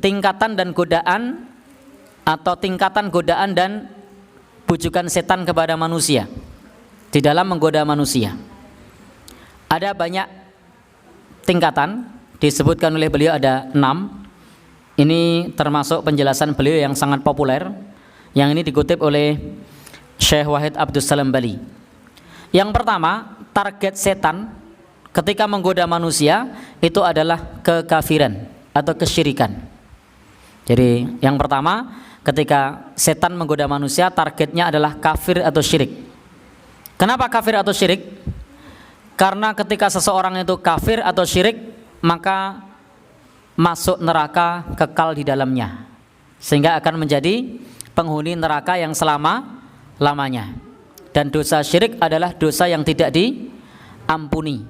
tingkatan dan godaan atau tingkatan godaan dan bujukan setan kepada manusia di dalam menggoda manusia. Ada banyak tingkatan, disebutkan oleh beliau ada 6. Ini termasuk penjelasan beliau yang sangat populer, yang ini dikutip oleh Syekh Wahid Abdus Salam Bali. Yang pertama, target setan ketika menggoda manusia itu adalah kekafiran atau kesyirikan. Jadi yang pertama, ketika setan menggoda manusia, targetnya adalah kafir atau syirik. Kenapa kafir atau syirik? Karena ketika seseorang itu kafir atau syirik, maka masuk neraka kekal di dalamnya, sehingga akan menjadi penghuni neraka yang selama-lamanya. Dan dosa syirik adalah dosa yang tidak diampuni.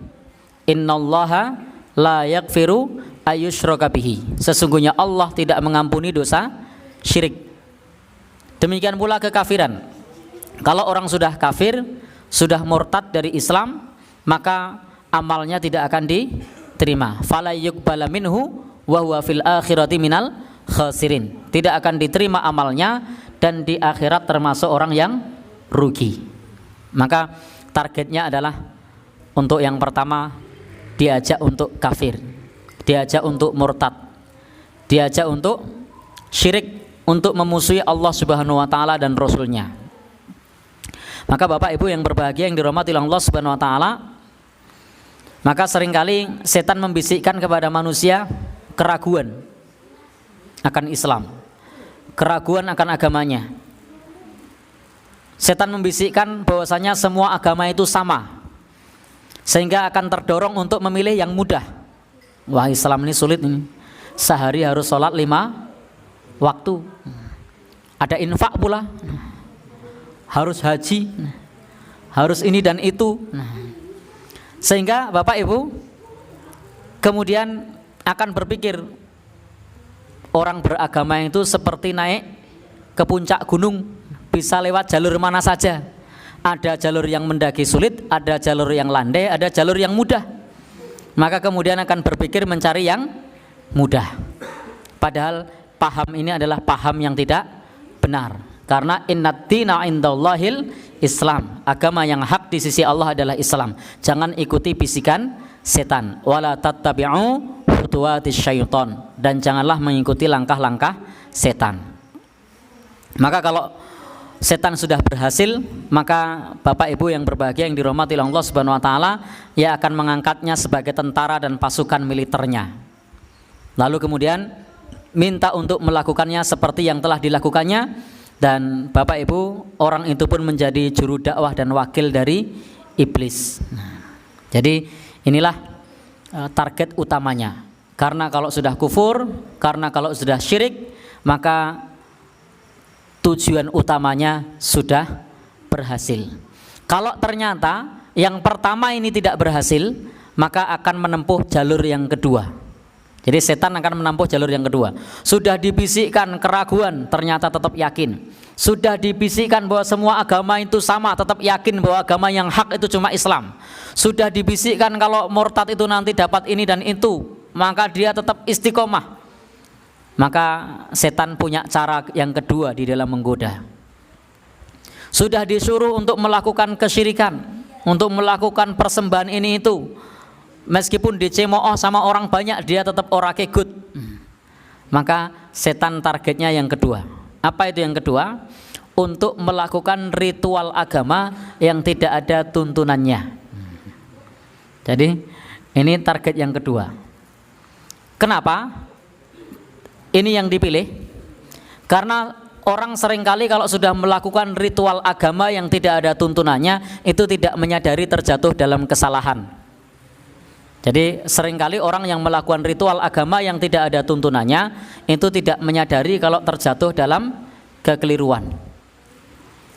Innallaha la yaghfiru ayyushraka bihi. Sesungguhnya Allah tidak mengampuni dosa syirik. Demikian pula kekafiran. Kalau orang sudah kafir, sudah murtad dari Islam, maka amalnya tidak akan diterima. Fala yuqbala minhu wa huwa fil akhirati minal khasirin. Tidak akan diterima amalnya dan di akhirat termasuk orang yang rugi. Maka targetnya adalah untuk yang pertama, diajak untuk kafir, diajak untuk murtad, diajak untuk syirik, untuk memusuhi Allah Subhanahu wa taala dan Rasulnya. Maka Bapak Ibu yang berbahagia yang dirahmati Allah Subhanahu wa taala, maka seringkali setan membisikkan kepada manusia keraguan akan Islam, keraguan akan agamanya. Setan membisikkan bahwasanya semua agama itu sama, sehingga akan terdorong untuk memilih yang mudah. Wah, Islam ini sulit ini. Sehari harus sholat 5 waktu. Ada infak pula. Harus haji. Harus ini dan itu. Sehingga Bapak Ibu kemudian akan berpikir orang beragama itu seperti naik ke puncak gunung, bisa lewat jalur mana saja. Ada jalur yang mendaki sulit, ada jalur yang landai, ada jalur yang mudah. Maka kemudian akan berpikir mencari yang mudah. Padahal paham ini adalah paham yang tidak benar. Karena innad-dina indallahil Islam. Agama yang hak di sisi Allah adalah Islam. Jangan ikuti bisikan setan. Wala tattabi'u khutuwatis syaiton. Dan janganlah mengikuti langkah-langkah setan. Maka kalau setan sudah berhasil, maka Bapak Ibu yang berbahagia yang dirahmati Allah Subhanahu wa taala, ia akan mengangkatnya sebagai tentara dan pasukan militernya. Lalu kemudian minta untuk melakukannya seperti yang telah dilakukannya, dan Bapak Ibu orang itu pun menjadi juru dakwah dan wakil dari iblis. Jadi inilah target utamanya. Karena kalau sudah kufur, karena kalau sudah syirik, maka tujuan utamanya sudah berhasil. Kalau ternyata yang pertama ini tidak berhasil, maka akan menempuh jalur yang kedua. Jadi setan akan menempuh jalur yang kedua. Sudah dibisikkan keraguan, ternyata tetap yakin. Sudah dibisikkan bahwa semua agama itu sama, tetap yakin bahwa agama yang hak itu cuma Islam. Sudah dibisikkan kalau murtad itu nanti dapat ini dan itu, maka dia tetap istiqomah. Maka setan punya cara yang kedua di dalam menggoda. Sudah disuruh untuk melakukan kesyirikan, untuk melakukan persembahan ini itu, meskipun dicemooh sama orang banyak, dia tetap ora kegut. Maka setan targetnya yang kedua. Apa itu yang kedua? Untuk melakukan ritual agama yang tidak ada tuntunannya. Jadi ini target yang kedua. Kenapa ini yang dipilih? Karena orang seringkali kalau sudah melakukan ritual agama yang tidak ada tuntunannya, itu tidak menyadari terjatuh dalam kesalahan. Jadi seringkali orang yang melakukan ritual agama yang tidak ada tuntunannya, itu tidak menyadari kalau terjatuh dalam kekeliruan.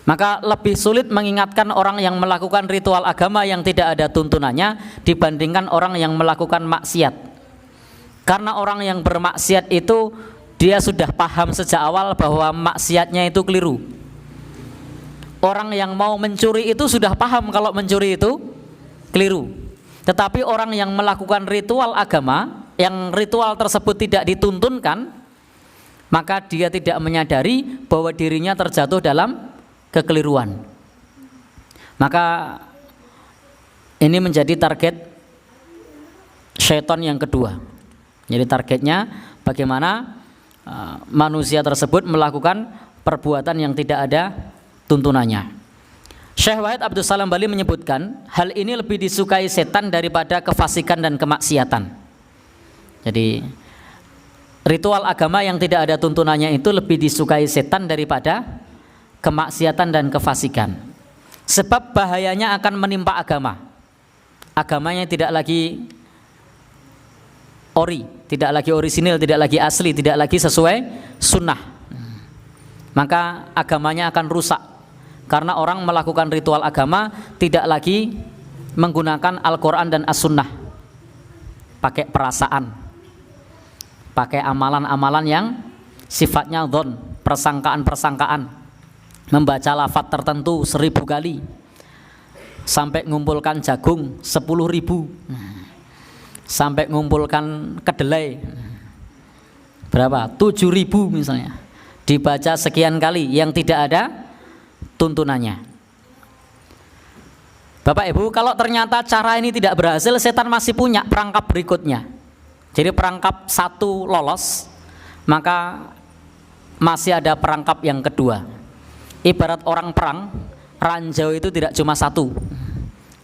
Maka lebih sulit mengingatkan orang yang melakukan ritual agama yang tidak ada tuntunannya dibandingkan orang yang melakukan maksiat. Karena orang yang bermaksiat itu dia sudah paham sejak awal bahwa maksiatnya itu keliru. Orang yang mau mencuri itu sudah paham kalau mencuri itu keliru. Tetapi orang yang melakukan ritual agama yang ritual tersebut tidak dituntunkan, maka dia tidak menyadari bahwa dirinya terjatuh dalam kekeliruan. Maka ini menjadi target syaitan yang kedua. Jadi targetnya bagaimana manusia tersebut melakukan perbuatan yang tidak ada tuntunannya. Syekh Wahid Abdul Salam Bali menyebutkan hal ini lebih disukai setan daripada kefasikan dan kemaksiatan. Jadi ritual agama yang tidak ada tuntunannya itu lebih disukai setan daripada kemaksiatan dan kefasikan. Sebab bahayanya akan menimpa agama. Agamanya tidak lagi ori, tidak lagi orisinil, tidak lagi asli, tidak lagi sesuai sunnah. Maka agamanya akan rusak. Karena orang melakukan ritual agama tidak lagi menggunakan Al-Quran dan As-Sunnah, pakai perasaan, pakai amalan-amalan yang sifatnya dhon, persangkaan-persangkaan, membaca lafaz tertentu 1000 kali, sampai ngumpulkan jagung 10.000, sampai ngumpulkan kedelai berapa? 7.000 misalnya, dibaca sekian kali yang tidak ada tuntunannya. Bapak Ibu, kalau ternyata cara ini tidak berhasil, setan masih punya perangkap berikutnya. Jadi perangkap satu lolos, maka masih ada perangkap yang kedua. Ibarat orang perang, ranjau itu tidak cuma satu,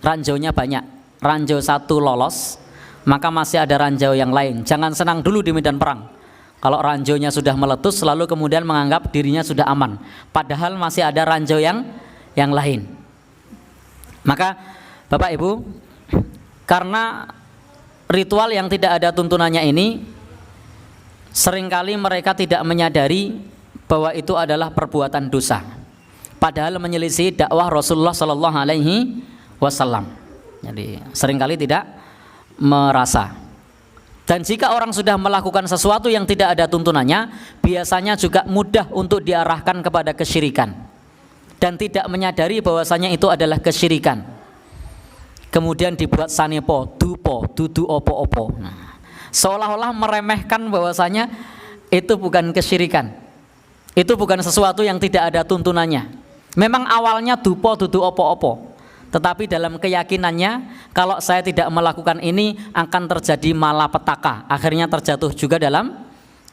ranjaunya banyak. Ranjau satu lolos, maka masih ada ranjau yang lain. Jangan senang dulu di medan perang. Kalau ranjaunya sudah meletus, lalu kemudian menganggap dirinya sudah aman, padahal masih ada ranjau yang lain. Maka Bapak Ibu, karena ritual yang tidak ada tuntunannya ini, seringkali mereka tidak menyadari bahwa itu adalah perbuatan dosa, padahal menyelisih dakwah Rasulullah Sallallahu Alaihi Wasallam. Jadi seringkali tidak merasa. Dan jika orang sudah melakukan sesuatu yang tidak ada tuntunannya, biasanya juga mudah untuk diarahkan kepada kesyirikan dan tidak menyadari bahwasanya itu adalah kesyirikan. Kemudian dibuat sanepo, dupo, dudu opo-opo. Nah, seolah-olah meremehkan bahwasanya itu bukan kesyirikan, itu bukan sesuatu yang tidak ada tuntunannya. Memang awalnya dupo, dudu opo-opo, tetapi dalam keyakinannya kalau saya tidak melakukan ini akan terjadi malapetaka, akhirnya terjatuh juga dalam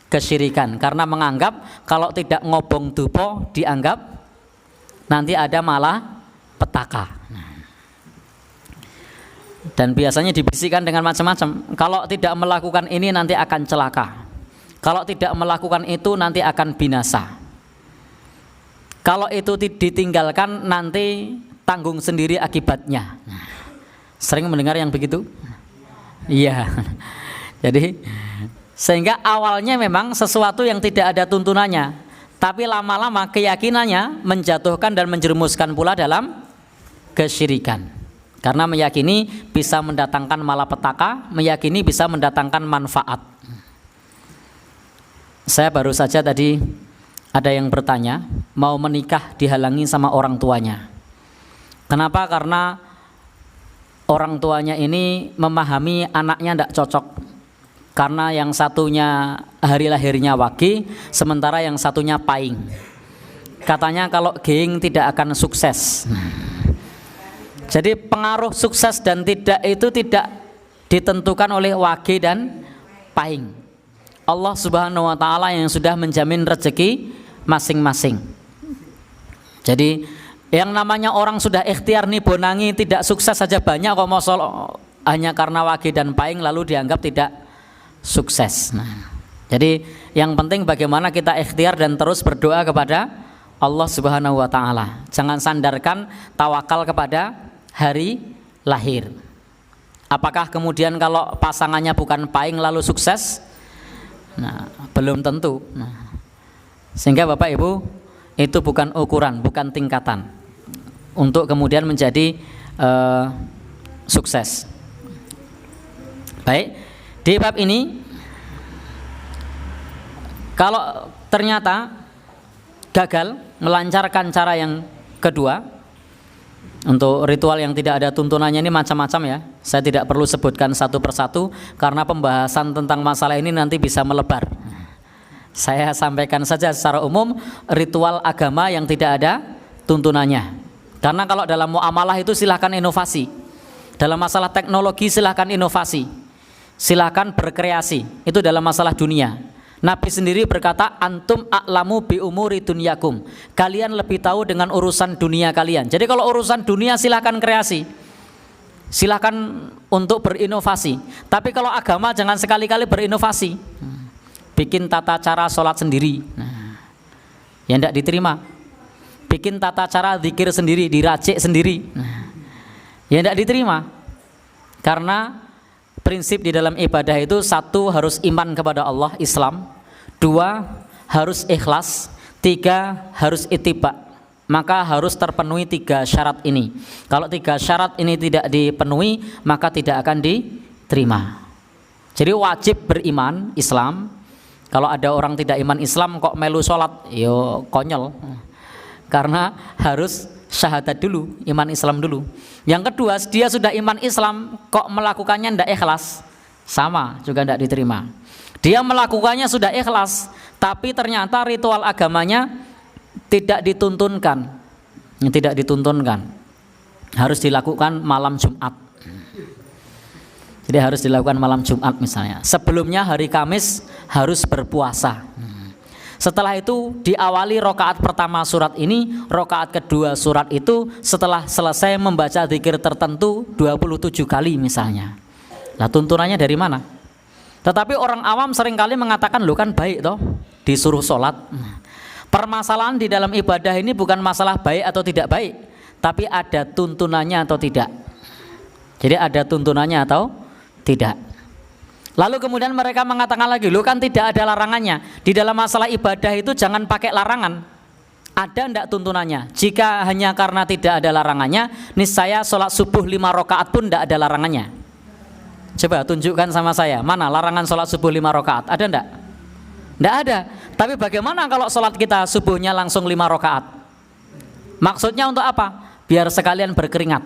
kesyirikan karena menganggap kalau tidak ngobong dupo dianggap nanti ada malapetaka. Dan biasanya dibisikkan dengan macam-macam, kalau tidak melakukan ini nanti akan celaka, kalau tidak melakukan itu nanti akan binasa, kalau itu ditinggalkan nanti tanggung sendiri akibatnya. Sering mendengar yang begitu? Iya. Jadi sehingga awalnya memang sesuatu yang tidak ada tuntunannya, tapi lama-lama keyakinannya menjatuhkan dan menjerumuskan pula dalam kesyirikan. Karena meyakini bisa mendatangkan malapetaka, meyakini bisa mendatangkan manfaat. Saya baru saja tadi ada yang bertanya, mau menikah dihalangi sama orang tuanya. Kenapa? Karena orang tuanya ini memahami anaknya tidak cocok. Karena yang satunya hari lahirnya Wage, sementara yang satunya Paing. Katanya kalau Geing tidak akan sukses. Jadi pengaruh sukses dan tidak itu tidak ditentukan oleh Wage dan Paing. Allah Subhanahu wa taala yang sudah menjamin rezeki masing-masing. Jadi yang namanya orang sudah ikhtiar nih bonangi tidak sukses saja banyak kok, mosol hanya karena Wage dan Paing lalu dianggap tidak sukses. Nah, jadi yang penting bagaimana kita ikhtiar dan terus berdoa kepada Allah Subhanahu wa taala. Jangan sandarkan tawakal kepada hari lahir. Apakah kemudian kalau pasangannya bukan Paing lalu sukses? Nah, belum tentu. Nah, sehingga Bapak Ibu, itu bukan ukuran, bukan tingkatan untuk kemudian menjadi sukses. Baik, di bab ini kalau ternyata gagal melancarkan cara yang kedua, untuk ritual yang tidak ada tuntunannya ini macam-macam ya. Saya tidak perlu sebutkan satu persatu karena pembahasan tentang masalah ini nanti bisa melebar. Saya sampaikan saja secara umum ritual agama yang tidak ada tuntunannya. Karena kalau dalam muamalah itu silahkan inovasi. Dalam masalah teknologi silahkan inovasi. Silahkan berkreasi. Itu dalam masalah dunia. Nabi sendiri berkata, antum a'lamu bi umuri dunyakum. Kalian lebih tahu dengan urusan dunia kalian. Jadi kalau urusan dunia silahkan kreasi. Silahkan untuk berinovasi. Tapi kalau agama jangan sekali-kali berinovasi. Bikin tata cara sholat sendiri, ya tidak diterima. Bikin tata cara zikir sendiri, diracik sendiri, ya tidak diterima. Karena prinsip di dalam ibadah itu, satu harus iman kepada Allah, Islam. Dua harus ikhlas. Tiga harus ittiba. Maka harus terpenuhi tiga syarat ini. Kalau tiga syarat ini tidak dipenuhi, maka tidak akan diterima. Jadi wajib beriman Islam. Kalau ada orang tidak iman Islam kok melu sholat, yo konyol. Karena harus syahadat dulu, iman Islam dulu. Yang kedua, dia sudah iman Islam kok melakukannya tidak ikhlas, sama juga tidak diterima. Dia melakukannya sudah ikhlas, tapi ternyata ritual agamanya tidak dituntunkan. Tidak dituntunkan. Harus dilakukan malam Jumat. Jadi harus dilakukan malam Jumat misalnya. Sebelumnya hari Kamis harus berpuasa. Setelah itu diawali rokaat pertama surat ini, rokaat kedua surat itu setelah selesai membaca zikir tertentu 27 kali misalnya. Nah tuntunannya dari mana? Tetapi orang awam seringkali mengatakan, loh kan baik toh disuruh sholat. Permasalahan di dalam ibadah ini bukan masalah baik atau tidak baik, tapi ada tuntunannya atau tidak. Jadi ada tuntunannya atau tidak. Lalu kemudian mereka mengatakan lagi, loh kan tidak ada larangannya. Di dalam masalah ibadah itu jangan pakai larangan. Ada enggak tuntunannya? Jika hanya karena tidak ada larangannya, niscaya sholat subuh 5 rakaat pun tidak ada larangannya. Coba tunjukkan sama saya, mana larangan sholat subuh 5 rakaat? Ada enggak? Enggak ada. Tapi bagaimana kalau sholat kita subuhnya langsung 5 rakaat? Maksudnya untuk apa? Biar sekalian berkeringat.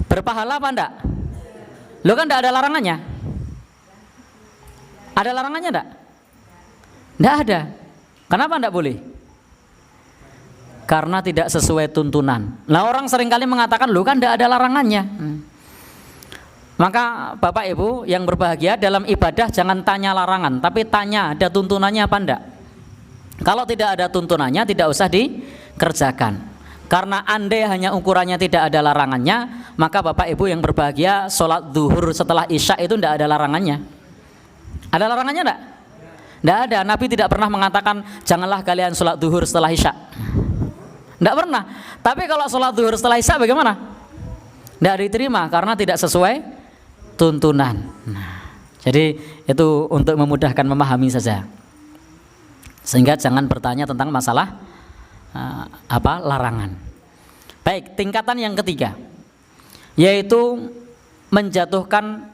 Berpahala apa enggak? Lo kan enggak ada larangannya. Ada larangannya enggak? Enggak ada. Kenapa enggak boleh? Karena tidak sesuai tuntunan. Nah orang seringkali mengatakan, lo kan enggak ada larangannya. Maka Bapak Ibu yang berbahagia, dalam ibadah jangan tanya larangan, tapi tanya ada tuntunannya apa enggak. Kalau tidak ada tuntunannya tidak usah dikerjakan. Karena andai hanya ukurannya tidak ada larangannya, maka Bapak Ibu yang berbahagia, sholat zuhur setelah isya itu tidak ada larangannya. Ada larangannya enggak? Tidak ada. Nabi tidak pernah mengatakan janganlah kalian sholat zuhur setelah isya. Tidak pernah. Tapi kalau sholat zuhur setelah isya bagaimana? Tidak diterima karena tidak sesuai tuntunan. Nah, jadi itu untuk memudahkan memahami saja. Sehingga jangan bertanya tentang masalah larangan. Baik, tingkatan yang ketiga yaitu menjatuhkan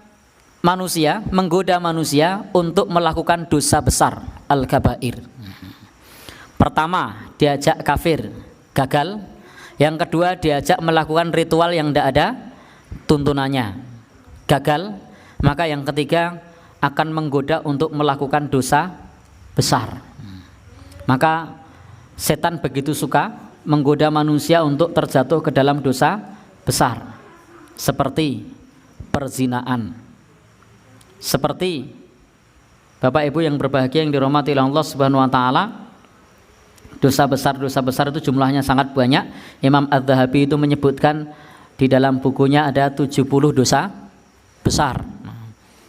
manusia, menggoda manusia untuk melakukan dosa besar, al-kabair. Pertama, diajak kafir, gagal. Yang kedua, diajak melakukan ritual yang tidak ada tuntunannya, gagal. Maka yang ketiga akan menggoda untuk melakukan dosa besar. Maka setan begitu suka menggoda manusia untuk terjatuh ke dalam dosa besar, seperti perzinaan, seperti Bapak Ibu yang berbahagia yang dirahmati oleh Allah Subhanahu wa taala. Dosa besar itu jumlahnya sangat banyak. Imam Az-Zahabi itu menyebutkan di dalam bukunya ada 70 dosa besar.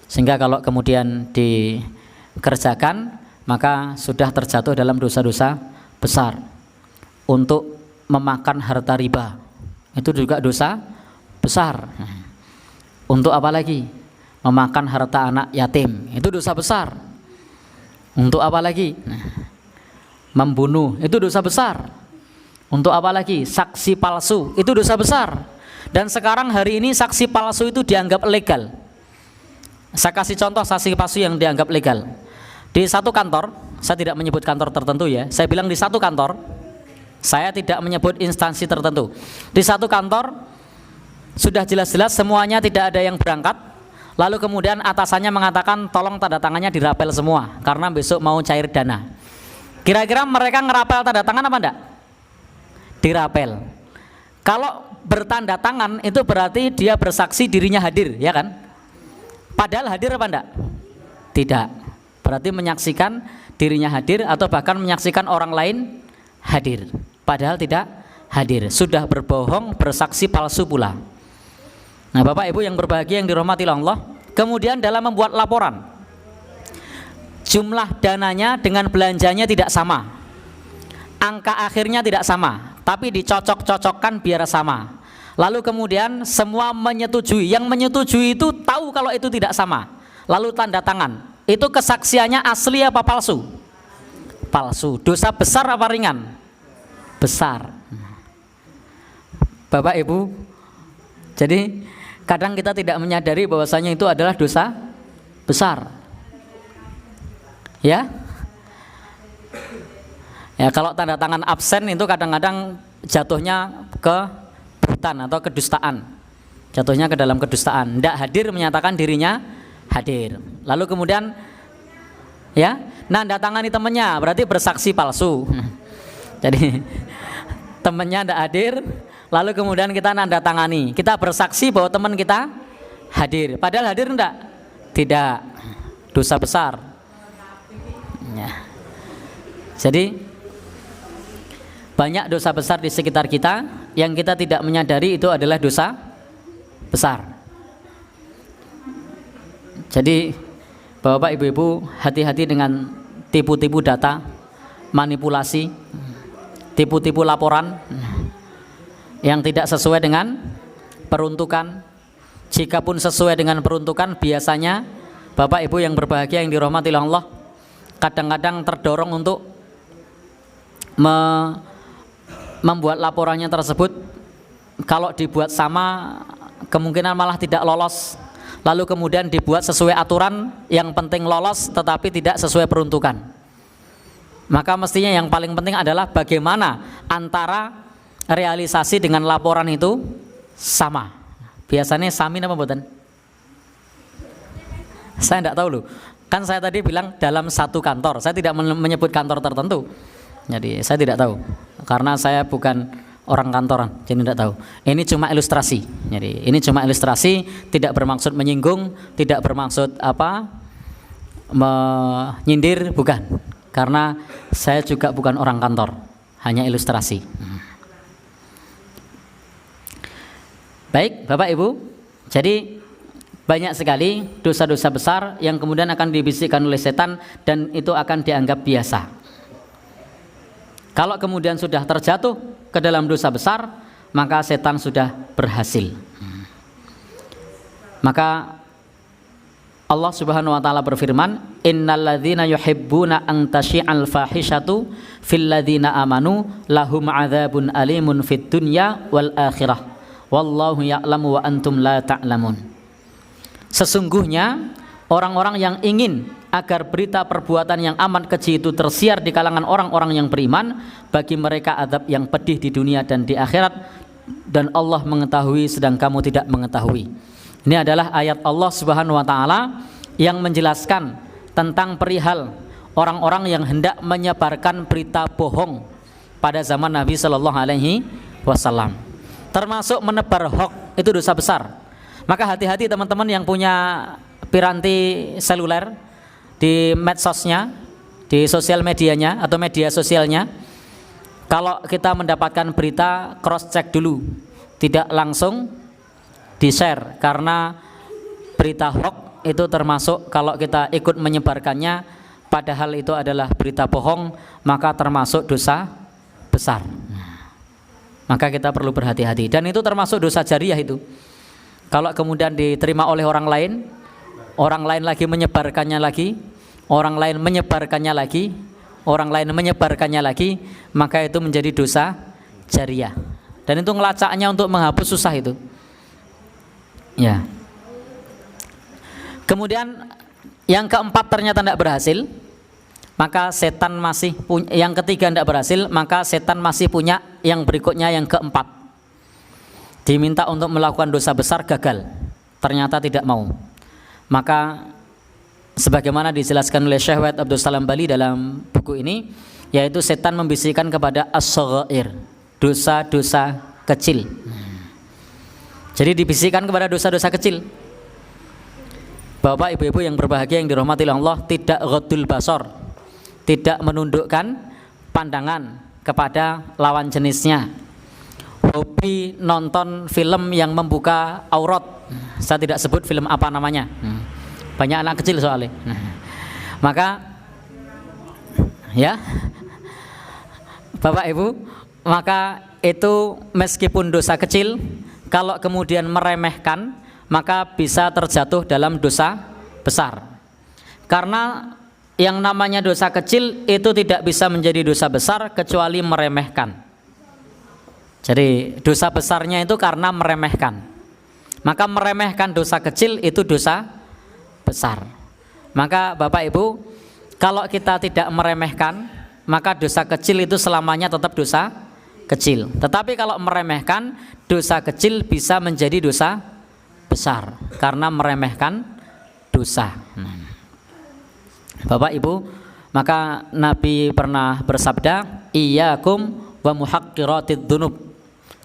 Sehingga kalau kemudian dikerjakan maka sudah terjatuh dalam dosa-dosa besar. Untuk memakan harta riba itu juga dosa besar. Untuk apa lagi? Memakan harta anak yatim itu dosa besar. Untuk apa lagi? Membunuh itu dosa besar. Untuk apa lagi? Saksi palsu itu dosa besar. Dan sekarang hari ini saksi palsu itu dianggap legal. Saya kasih contoh saksi palsu yang dianggap legal. Di satu kantor, saya tidak menyebut kantor tertentu ya, saya bilang di satu kantor, saya tidak menyebut instansi tertentu. Di satu kantor sudah jelas-jelas semuanya tidak ada yang berangkat, lalu kemudian atasannya mengatakan tolong tanda tangannya dirapel semua karena besok mau cair dana. Kira-kira mereka ngerapel tanda tangan apa enggak? Dirapel. Kalau bertanda tangan itu berarti dia bersaksi dirinya hadir, ya kan? Padahal hadir apa enggak? Tidak. Berarti menyaksikan dirinya hadir atau bahkan menyaksikan orang lain hadir. Padahal tidak hadir. Sudah berbohong, bersaksi palsu pula. Nah, Bapak Ibu yang berbahagia yang dirahmati Allah, kemudian dalam membuat laporan, jumlah dananya dengan belanjanya tidak sama, angka akhirnya tidak sama, tapi dicocok-cocokkan biar sama. Lalu kemudian semua menyetujui, yang menyetujui itu tahu kalau itu tidak sama, lalu tanda tangan. Itu kesaksiannya asli apa palsu? Palsu. Dosa besar apa ringan? Besar. Bapak Ibu, jadi kadang kita tidak menyadari bahwasanya itu adalah dosa besar. Ya. Ya, kalau tanda tangan absen itu kadang-kadang jatuhnya ke buhtan atau kedustaan. Jatuhnya ke dalam kedustaan. Tidak hadir menyatakan dirinya hadir. Lalu kemudian ya, nanda tangani temannya berarti bersaksi palsu. Jadi temannya tidak hadir, lalu kemudian kita nanda tangani, kita bersaksi bahwa teman kita hadir, padahal hadir enggak? Tidak. Dosa besar ya. Jadi banyak dosa besar di sekitar kita yang kita tidak menyadari itu adalah dosa besar. Jadi Bapak Ibu-ibu, hati-hati dengan tipu-tipu data, manipulasi, tipu-tipu laporan yang tidak sesuai dengan peruntukan. Jikapun sesuai dengan peruntukan, biasanya Bapak Ibu yang berbahagia yang dirahmati Allah, kadang-kadang terdorong untuk membuat laporannya tersebut. Kalau dibuat sama, kemungkinan malah tidak lolos. Lalu kemudian dibuat sesuai aturan, yang penting lolos tetapi tidak sesuai peruntukan. Maka mestinya yang paling penting adalah bagaimana antara realisasi dengan laporan itu sama. Biasanya samin apa mboten? Saya tidak tahu loh. Kan saya tadi bilang dalam satu kantor. Saya tidak menyebut kantor tertentu. Jadi saya tidak tahu karena saya bukan orang kantoran, jadi tidak tahu. Ini cuma ilustrasi. Jadi ini cuma ilustrasi, tidak bermaksud menyinggung, tidak bermaksud apa menyindir, bukan. Karena saya juga bukan orang kantor, hanya ilustrasi. Baik, Bapak Ibu. Jadi banyak sekali dosa-dosa besar yang kemudian akan dibisikkan oleh setan dan itu akan dianggap biasa. Kalau kemudian sudah terjatuh ke dalam dosa besar, maka setan sudah berhasil. Maka Allah Subhanahu wa taala berfirman, "Innalladzina yuhibbuna an tasyi'al fahishatu fil ladzina amanu lahum 'adzabun alimun fid dunya wal akhirah. Wallahu ya'lamu wa antum la ta'lamun." Sesungguhnya orang-orang yang ingin agar berita perbuatan yang amat keji itu tersiar di kalangan orang-orang yang beriman, bagi mereka azab yang pedih di dunia dan di akhirat, dan Allah mengetahui sedang kamu tidak mengetahui. Ini adalah ayat Allah Subhanahu wa taala yang menjelaskan tentang perihal orang-orang yang hendak menyebarkan berita bohong pada zaman Nabi Shallallahu alaihi wasallam. Termasuk menebar hoax, itu dosa besar. Maka hati-hati teman-teman yang punya piranti seluler, di medsosnya, di sosial medianya atau media sosialnya, kalau kita mendapatkan berita, cross check dulu, tidak langsung di share, karena berita hoax itu termasuk kalau kita ikut menyebarkannya padahal itu adalah berita bohong, maka termasuk dosa besar. Maka kita perlu berhati-hati, dan itu termasuk dosa jariah itu. Kalau kemudian diterima oleh orang lain lagi menyebarkannya lagi, orang lain menyebarkannya lagi, orang lain menyebarkannya lagi, maka itu menjadi dosa jariah. Dan itu ngelacaknya untuk menghapus susah itu. Ya. Kemudian yang keempat ternyata tidak berhasil, maka setan masih punya, yang ketiga tidak berhasil, maka setan masih punya yang berikutnya, yang keempat. Diminta untuk melakukan dosa besar, gagal, ternyata tidak mau. Maka sebagaimana dijelaskan oleh Syekh Wahid Abdul Salam Bali dalam buku ini, yaitu setan membisikkan kepada as-shaghair, dosa-dosa kecil. Jadi dibisikkan kepada dosa-dosa kecil. Bapak ibu-ibu yang berbahagia yang dirahmati Allah, tidak ghaddul basar, tidak menundukkan pandangan kepada lawan jenisnya. Hobi nonton film yang membuka aurat, saya tidak sebut film apa namanya, banyak anak kecil soalnya. Maka ya Bapak Ibu, maka itu meskipun dosa kecil, kalau kemudian meremehkan, maka bisa terjatuh dalam dosa besar. Karena yang namanya dosa kecil itu tidak bisa menjadi dosa besar kecuali meremehkan. Jadi dosa besarnya itu karena meremehkan. Maka meremehkan dosa kecil itu dosa besar. Maka Bapak Ibu, kalau kita tidak meremehkan, maka dosa kecil itu selamanya tetap dosa kecil. Tetapi kalau meremehkan, dosa kecil bisa menjadi dosa besar karena meremehkan dosa. Bapak Ibu, maka Nabi pernah bersabda, iyyakum wa muhaqqiratid dzunub,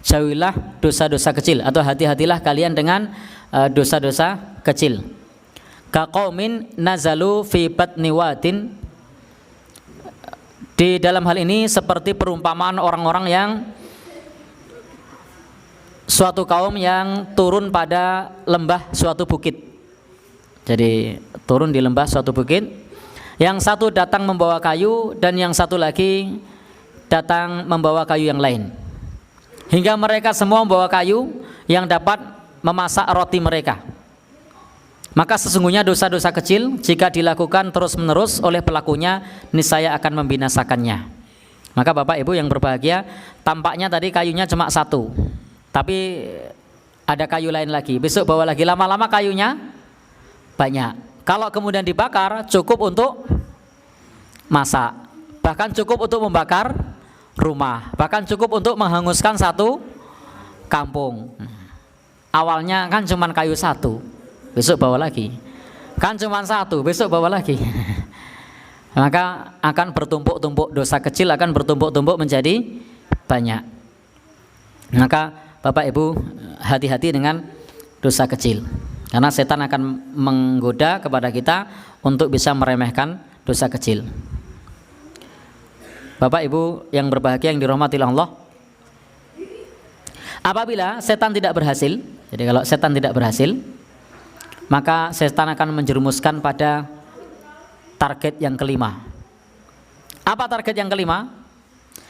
jauhilah dosa-dosa kecil, atau hati-hatilah kalian dengan dosa-dosa kecil. Kaqaumin nazalu fi batni wadin, di dalam hal ini seperti perumpamaan orang-orang yang suatu kaum yang turun pada lembah suatu bukit. Jadi turun di lembah suatu bukit, yang satu datang membawa kayu dan yang satu lagi datang membawa kayu yang lain, hingga mereka semua membawa kayu yang dapat memasak roti mereka. Maka sesungguhnya dosa-dosa kecil jika dilakukan terus-menerus oleh pelakunya, niscaya akan membinasakannya. Maka Bapak Ibu yang berbahagia, tampaknya tadi kayunya cuma satu, tapi ada kayu lain lagi, besok bawa lagi, lama-lama kayunya banyak. Kalau kemudian dibakar, cukup untuk masak, bahkan cukup untuk membakar rumah, bahkan cukup untuk menghanguskan satu kampung. Awalnya kan cuma kayu satu, besok bawa lagi, kan cuma satu, besok bawa lagi. Maka akan bertumpuk-tumpuk, dosa kecil akan bertumpuk-tumpuk menjadi banyak. Maka Bapak Ibu hati-hati dengan dosa kecil, karena setan akan menggoda kepada kita untuk bisa meremehkan dosa kecil. Bapak Ibu yang berbahagia yang dirahmati Allah, apabila setan tidak berhasil, jadi kalau setan tidak berhasil, maka setan akan menjerumuskan pada target yang kelima. Apa target yang kelima?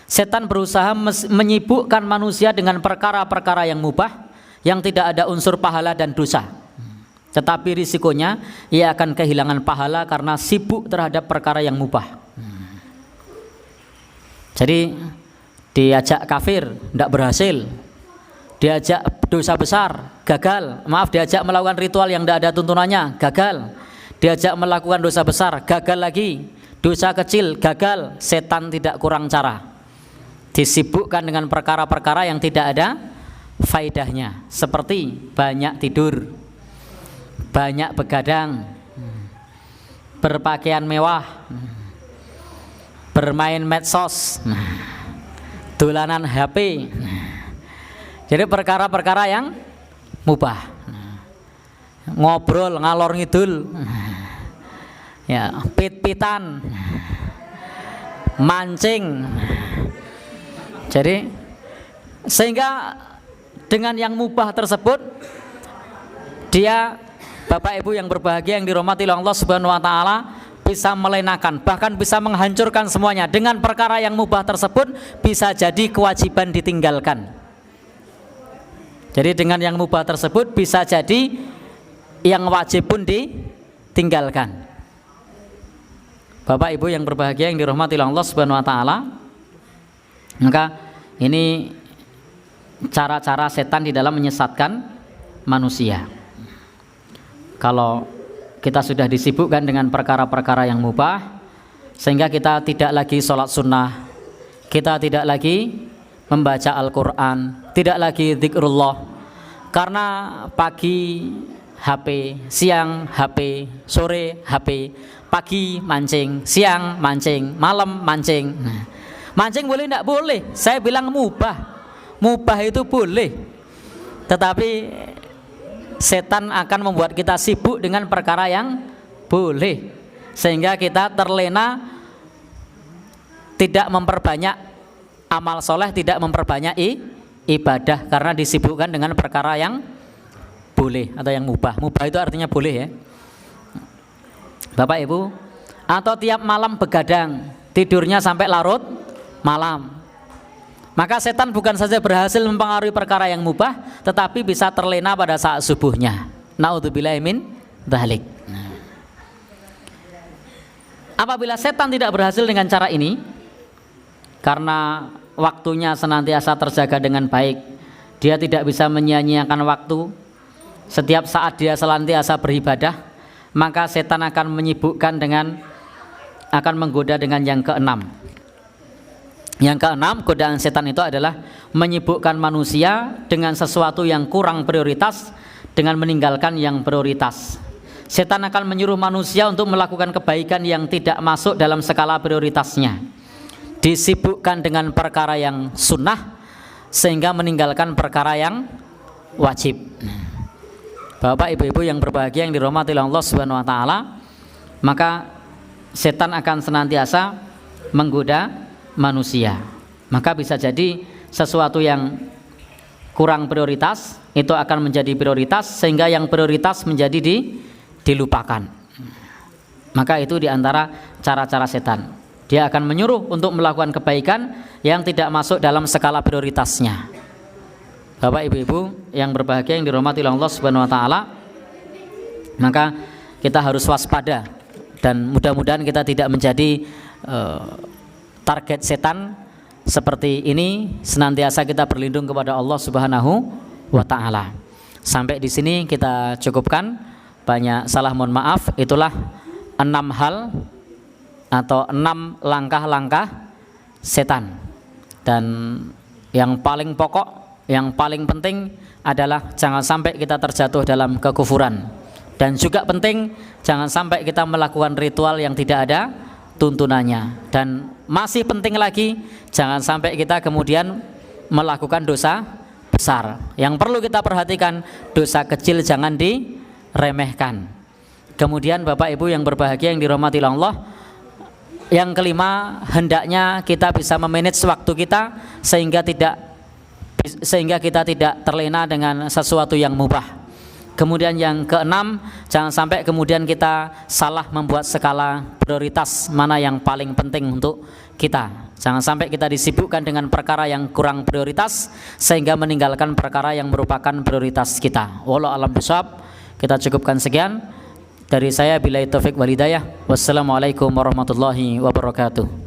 Setan berusaha menyibukkan manusia dengan perkara-perkara yang mubah, yang tidak ada unsur pahala dan dosa. Tetapi risikonya ia akan kehilangan pahala karena sibuk terhadap perkara yang mubah. Jadi diajak kafir, tidak berhasil. Diajak dosa besar, gagal. Maaf, diajak melakukan ritual yang tidak ada tuntunannya, gagal. Diajak melakukan dosa besar, gagal lagi. Dosa kecil, gagal. Setan tidak kurang cara, disibukkan dengan perkara-perkara yang tidak ada faedahnya, seperti banyak tidur, banyak begadang, berpakaian mewah, bermain medsos, dolanan HP. Jadi perkara-perkara yang mubah, ngobrol ngalor ngidul, ya, pit-pitan, mancing. Jadi sehingga dengan yang mubah tersebut, dia, Bapak Ibu yang berbahagia yang dirahmati Allah Subhanahu wa taala, bisa melenakan, bahkan bisa menghancurkan semuanya. Dengan perkara yang mubah tersebut bisa jadi kewajiban ditinggalkan. Jadi dengan yang mubah tersebut bisa jadi yang wajib pun ditinggalkan. Bapak Ibu yang berbahagia yang dirahmati Allah Subhanahu wa taala, maka ini cara-cara setan di dalam menyesatkan manusia. Kalau kita sudah disibukkan dengan perkara-perkara yang mubah, sehingga kita tidak lagi sholat sunnah, kita tidak lagi membaca Al-Quran, tidak lagi zikrullah, karena pagi HP, siang HP, sore HP, pagi mancing, siang mancing, malam mancing. Nah, mancing boleh enggak? Boleh. Saya bilang mubah. Mubah itu boleh. Tetapi setan akan membuat kita sibuk dengan perkara yang boleh, sehingga kita terlena tidak memperbanyak amal soleh, tidak memperbanyak ibadah karena disibukkan dengan perkara yang boleh atau yang mubah. Mubah itu artinya boleh ya Bapak Ibu. Atau tiap malam begadang, tidurnya sampai larut malam. Maka setan bukan saja berhasil mempengaruhi perkara yang mubah, tetapi bisa terlena pada saat subuhnya. Naudzubillahi min dzalik. Apabila setan tidak berhasil dengan cara ini, karena waktunya senantiasa terjaga dengan baik, dia tidak bisa menyia-nyiakan waktu, setiap saat dia senantiasa beribadah, maka setan akan menggoda dengan yang keenam. Yang keenam, godaan setan itu adalah menyibukkan manusia dengan sesuatu yang kurang prioritas dengan meninggalkan yang prioritas. Setan akan menyuruh manusia untuk melakukan kebaikan yang tidak masuk dalam skala prioritasnya, disibukkan dengan perkara yang sunnah sehingga meninggalkan perkara yang wajib. Bapak Ibu-ibu yang berbahagia yang dirahmati oleh Allah Subhanahu wa taala, maka setan akan senantiasa menggoda manusia. Maka bisa jadi sesuatu yang kurang prioritas itu akan menjadi prioritas, sehingga yang prioritas menjadi dilupakan. Maka itu diantara cara-cara setan. Dia akan menyuruh untuk melakukan kebaikan yang tidak masuk dalam skala prioritasnya. Bapak Ibu-ibu yang berbahagia yang dirahmati oleh Allah Subhanahu wa taala, maka kita harus waspada dan mudah-mudahan kita tidak menjadi target setan seperti ini. Senantiasa kita berlindung kepada Allah Subhanahu wa taala. Sampai di sini kita cukupkan. Banyak salah, mohon maaf. Itulah 6 hal atau 6 langkah-langkah setan. Dan yang paling pokok, yang paling penting adalah jangan sampai kita terjatuh dalam kekufuran. Dan juga penting jangan sampai kita melakukan ritual yang tidak ada tuntunannya. Dan masih penting lagi, jangan sampai kita kemudian melakukan dosa besar. Yang perlu kita perhatikan, dosa kecil jangan diremehkan. Kemudian Bapak Ibu yang berbahagia yang dirahmati Allah, yang kelima, hendaknya kita bisa memanage waktu kita sehingga kita tidak terlena dengan sesuatu yang mubah. Kemudian yang keenam, jangan sampai kemudian kita salah membuat skala prioritas mana yang paling penting untuk kita. Jangan sampai kita disibukkan dengan perkara yang kurang prioritas sehingga meninggalkan perkara yang merupakan prioritas kita. Wallahu a'lam bishawab. Kita cukupkan sekian dari saya, billahi taufik wal hidayah. Wassalamualaikum warahmatullahi wabarakatuh.